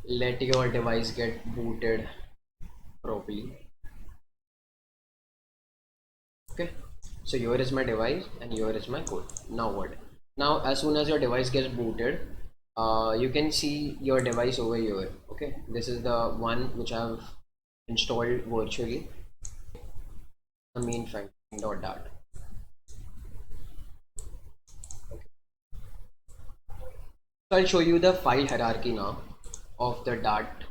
let your device get booted properly. Okay, so here is my device and here is my code. Now what? Now as soon as your device gets booted, you can see your device over here. Okay, this is the one which I've installed virtually, the main function dot dart. So I'll show you the file hierarchy now of the Dart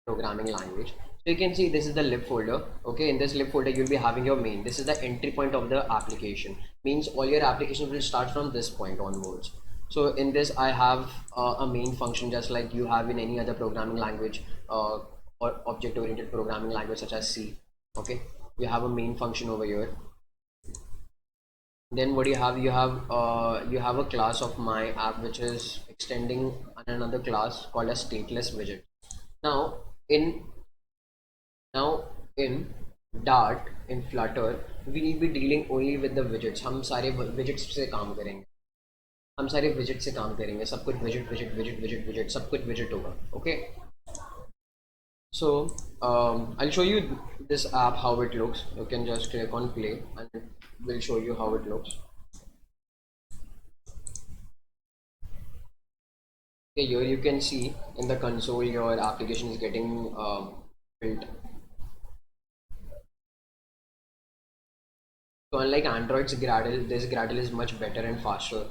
programming language. So you can see this is the lib folder. Okay, in this lib folder you'll be having your main. This is the entry point of the application. Means all your application will start from this point onwards. So in this I have a main function just like you have in any other programming language or object-oriented programming language such as C. Okay, you have a main function over here. Then what do you have? You have a class of my app which is extending another class called a stateless widget. Now in now in Dart in Flutter we will be dealing only with the widgets. हम सारे widgets से काम करेंगे. हम सारे widget से काम करेंगे. सब कुछ widget सब कुछ widget होगा. Okay. So I'll show you this app how it looks. You can just click on play and it will show you how it looks. Okay, here you can see in the console your application is getting built. So unlike Android's Gradle, this Gradle is much better and faster.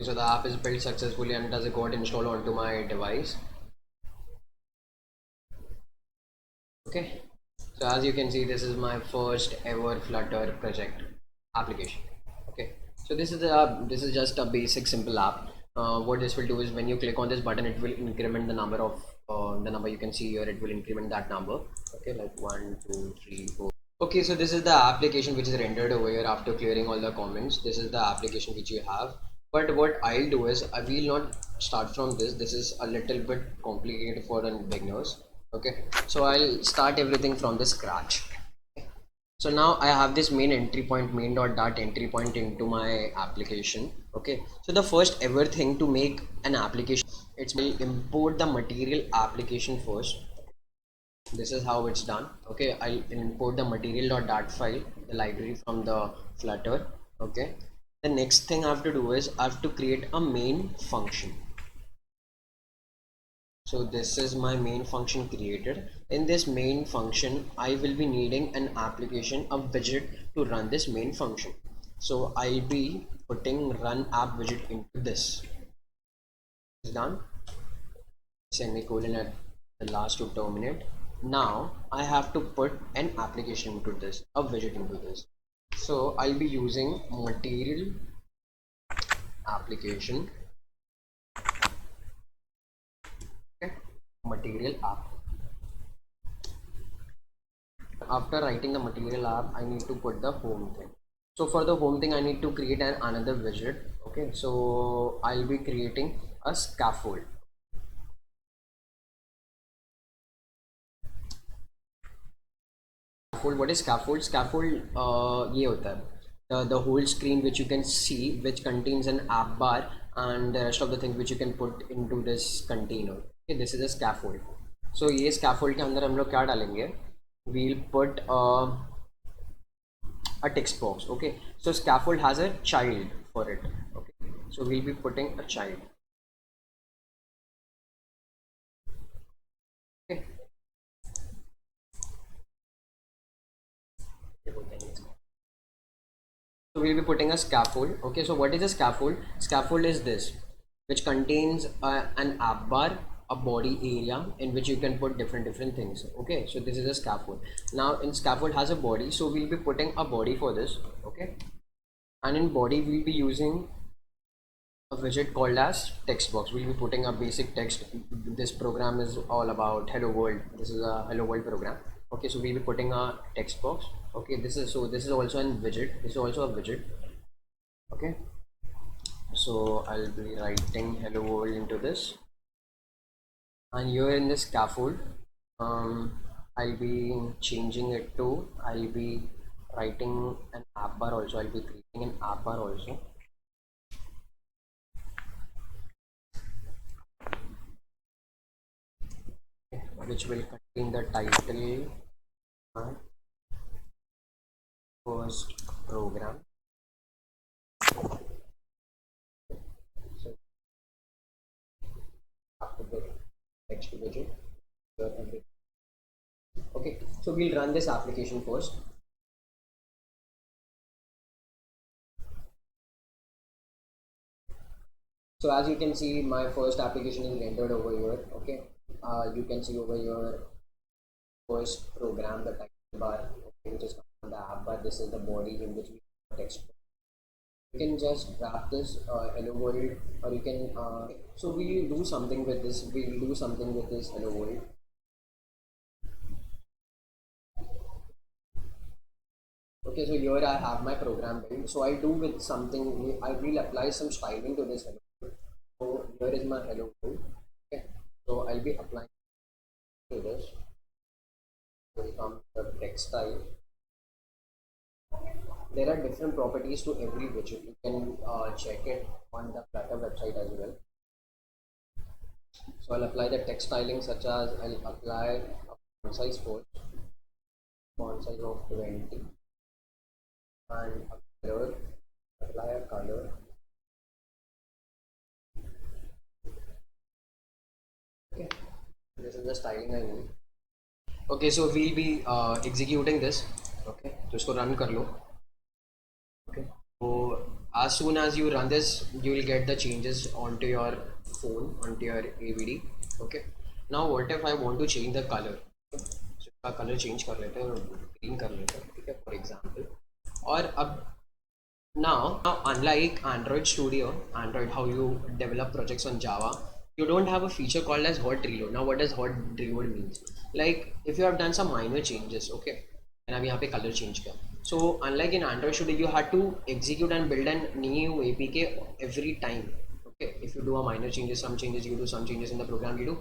So the app is built successfully and does it got installed onto my device. Okay, so as you can see, this is my first ever Flutter project application. Okay, so this is just a basic simple app. What this will do is when you click on this button, it will increment the number of the number you can see here. It will increment that number. Okay, like 1, 2, 3, 4. Okay, so this is the application which is rendered over here after clearing all the comments. This is the application which you have. But what I'll do is I will not start from this. This is a little bit complicated for beginners. Okay, so I'll start everything from the scratch. So now I have this main entry point, main.dart entry point into my application. Okay, so the first ever thing to make an application, it's will import the material application first. This is how it's done. Okay, I'll import the material.dart file, the library from the Flutter. Okay, the next thing I have to do is I have to create a main function. So this is my main function created. In this main function I will be needing an application, a widget to run this main function. So I'll be putting run app widget into this. It's done. Semicolon at the last to terminate. Now I have to put an application into this, a widget into this. So I'll be using material application. Okay, material app. After writing the material app, I need to put the home thing. So for the home thing, I need to create another widget. Okay, so I'll be creating a scaffold. Scaffold, what is scaffold? Scaffold ये होता है the whole screen which you can see, which contains an app bar and the rest of the things which you can put into this container. Okay, this is a scaffold. So ये scaffold के अंदर हम लोग क्या डालेंगे? We'll put a text box. Okay, so scaffold has a child for it. Okay, so we'll be putting a child. Okay, so we'll be putting a scaffold. Okay, so what is a scaffold? Scaffold is this, which contains an app bar, a body area in which you can put different things. Okay, so this is a scaffold. Now in scaffold has a body, so we'll be putting a body for this. Okay, and in body we'll be using a widget called as text box. We'll be putting a basic text. This program is all about hello world. This is a hello world program. Okay, so we'll be putting a text box. Okay, this is also a widget. This is also a widget. Okay, so I'll be writing hello world into this, and here in this scaffold, I'll be changing it to, I'll be writing an app bar also. I'll be creating an app bar also, which will contain the title and first program. So after the text widget, okay, so we'll run this application first. So as you can see, my first application is rendered over here. Okay, you can see over here first program, the title bar, okay, which is on the app bar. This is the body in which we text. You can just grab this hello world, or you can so we'll do something with this. We'll do something with this hello world. Okay, so here I have my program built. So I do with something. I will apply some styling to this hello world. So here is my hello world. Okay, so I'll be applying to this. Will come the text style. There are different properties to every widget. You can check it on the Flutter website as well. So I'll apply the text styling, such as I'll apply a font size first, font size of 20, and a color, apply a color. Okay, this is the styling I need. Okay, so we'll be executing this. Okay, तो इसको run कर लो. Okay, so as soon as you run this, you will get the changes onto your phone, onto your AVD. Okay, now what if I want to change the color? So इसका color change कर लेते हैं, green कर लेते हैं, ठीक है, for example. और अब now unlike Android Studio, Android, how you develop projects on Java, you don't have a feature called as hot reload. Now what does hot reload means? Like if you have done some minor changes, okay, and अब यहाँ पे color change किया, so unlike in Android Studio, you had to execute and build a new APK every time. Okay, if you do a minor changes, some changes you do, some changes in the program you do,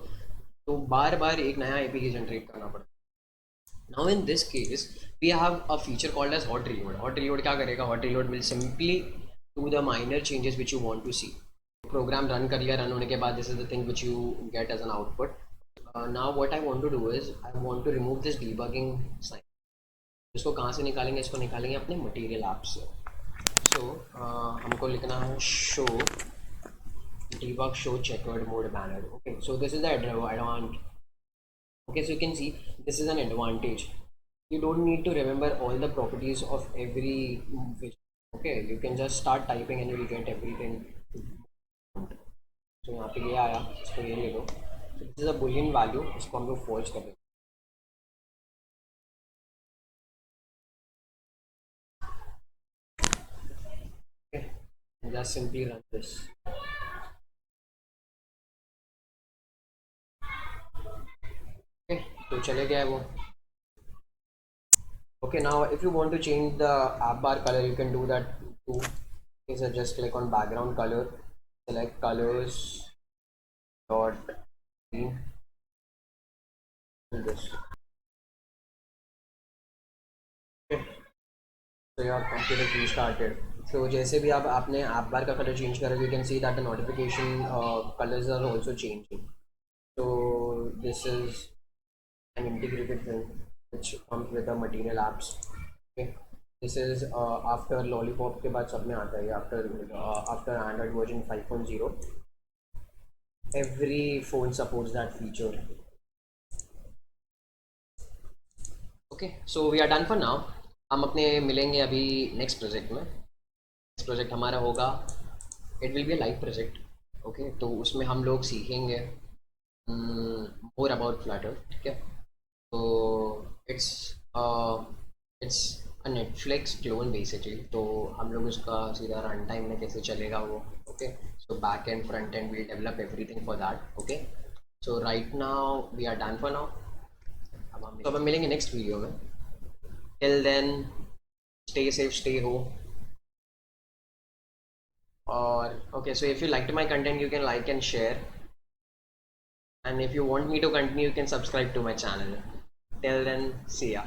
तो बार बार एक नया APK generate करना पड़ता है. Now in this case, we have a feature called as hot reload. Hot reload क्या करेगा? Hot reload will simply do the minor changes which you want to see. Program run कर लिया, run होने के बाद this is the thing which you get as an output. Now what I want to do is I want to remove this debugging sign. इसको कहाँ से निकालेंगे? इसको निकालेंगे अपने material app से. So हमको लिखना है show debug show checkered mode banner. Okay, so this is the advanced. Okay, so you can see this is an advantage. You don't need to remember all the properties of every widget. Okay, you can just start typing and you will get everything. So यहाँ पे ये आया, इसको ये ले लो. So this is a boolean value, इसको हम लोग forge कर देंगे. Okay, and just simply run this. Okay, तो चले गया वो. Okay, now if you want to change the app bar color, you can do that too. Okay, so just click on background color, select colors dot green, do this. Okay, so your computer restarted. So जैसे भी आप आपने app bar का color change करा, you can see that the notification colors are also changing. So this is an integrated thing which comes with the material apps. Okay, this is after Lollipop के बाद सब में आता है. After Android version 5.0, every phone supports that feature. Okay, so we are done for now. हम अपने मिलेंगे अभी नेक्स्ट प्रोजेक्ट में. नेक्स्ट प्रोजेक्ट हमारा होगा, it will be a live project. Okay, तो उसमें हम लोग सीखेंगे मोर अबाउट फ्लटर. ठीक है, तो it's it's a Netflix clone basically. तो हम लोग उसका सीधा रन टाइम में कैसे चलेगा वो. Okay, so back end front end will develop everything for that. Okay, so right now we are done for now. अब हम मिलेंगे नेक्स्ट वीडियो में. Till then, stay safe, stay home. or okay, so if you liked my content, you can like and share, and if you want me to continue, you can subscribe to my channel. Till then, see ya.